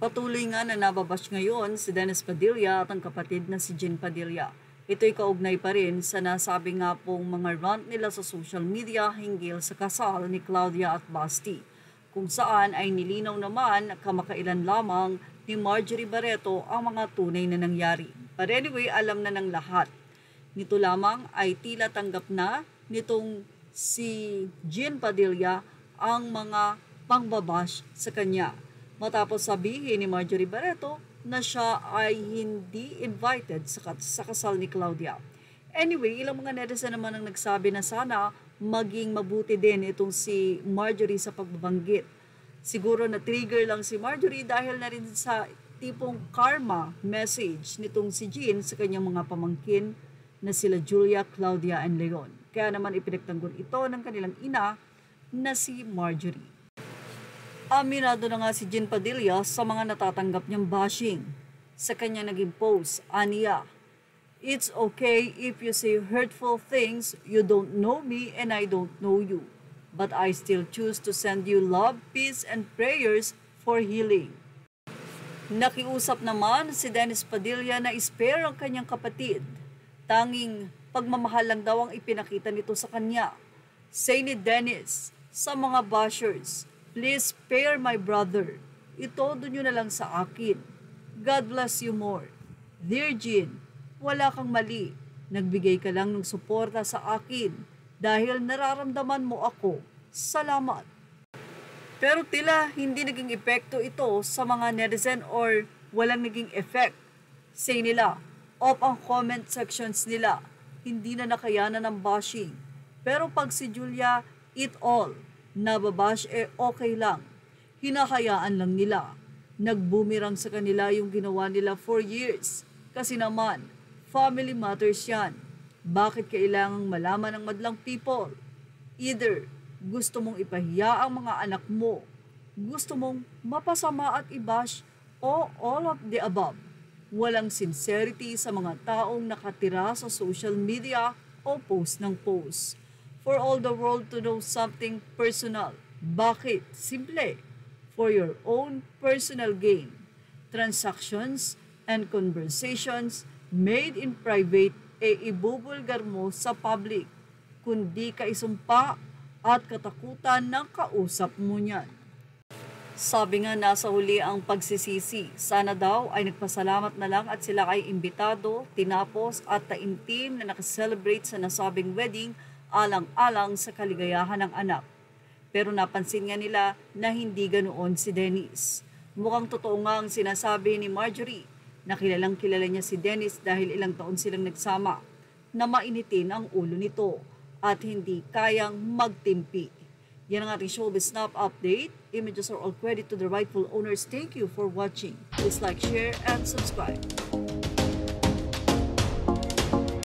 Patuloy nga na nababash ngayon si Dennis Padilla at ang kapatid na si Jean Padilla. Ito'y kaugnay pa rin sa nasabi nga pong mga rant nila sa social media hinggil sa kasal ni Claudia at Basti, kung saan ay nilinaw naman kamakailan lamang ni Marjorie Barreto ang mga tunay na nangyari. But anyway, alam na ng lahat. Nito lamang ay tila tanggap na nitong si Jean Padilla ang mga pangbabash sa kanya, matapos sabihin ni Marjorie Barreto na siya ay hindi invited sa kasal ni Claudia. Anyway, ilang mga netizen naman ang nagsabi na sana maging mabuti din itong si Marjorie sa pagbabanggit. Siguro na-trigger lang si Marjorie dahil na rin sa tipong karma message nitong si Jean sa kanyang mga pamangkin na sila Julia, Claudia, and Leon. Kaya naman ipinagtanggol ito ng kanilang ina na si Marjorie. Aminado na nga si Jean Padilla sa mga natatanggap niyang bashing. Sa kanya naging post, aniya, "It's okay if you say hurtful things, you don't know me and I don't know you. But I still choose to send you love, peace, and prayers for healing." Nakiusap naman si Dennis Padilla na spare ang kanyang kapatid. Tanging pagmamahal lang daw ang ipinakita nito sa kanya. Say ni Dennis sa mga bashers, "Please spare my brother. Itodo nyo na lang sa akin. God bless you more. Dear Jean, wala kang mali. Nagbigay ka lang ng suporta sa akin dahil nararamdaman mo ako. Salamat." Pero tila hindi naging epekto ito sa mga netizen or walang naging effect. Say nila, off ang comment sections nila. Hindi na nakayanan ng bashing. Pero pag si Julia, it all. Nababash okay lang. Hinahayaan lang nila. Nagbumirang sa kanila yung ginawa nila for years. Kasi naman, family matters yan. Bakit kailangang malaman ng madlang people? Either gusto mong ipahiya ang mga anak mo, gusto mong mapasama at i-bash, o all of the above. Walang sincerity sa mga taong nakatira sa social media o post ng post. For all the world to know something personal. Bakit? Simple. For your own personal gain. Transactions and conversations made in private ibubulgar mo sa public. Kundi ka isumpa at katakutan ng kausap mo niyan. Sabi nga nasa huli ang pagsisisi. Sana daw ay nagpasalamat na lang at sila ay imbitado, tinapos at taimtim na nakaselebrate sa nasabing wedding alang-alang sa kaligayahan ng anak. Pero napansin nga nila na hindi ganoon si Dennis. Mukhang totoo nga ang sinasabi ni Marjorie na kilalang kilala niya si Dennis dahil ilang taon silang nagsama, na mainitin ang ulo nito at hindi kayang magtimpi. Yan ang ating Showbiz Snap update. Images are all credit to the rightful owners. Thank you for watching. Please like, share, and subscribe.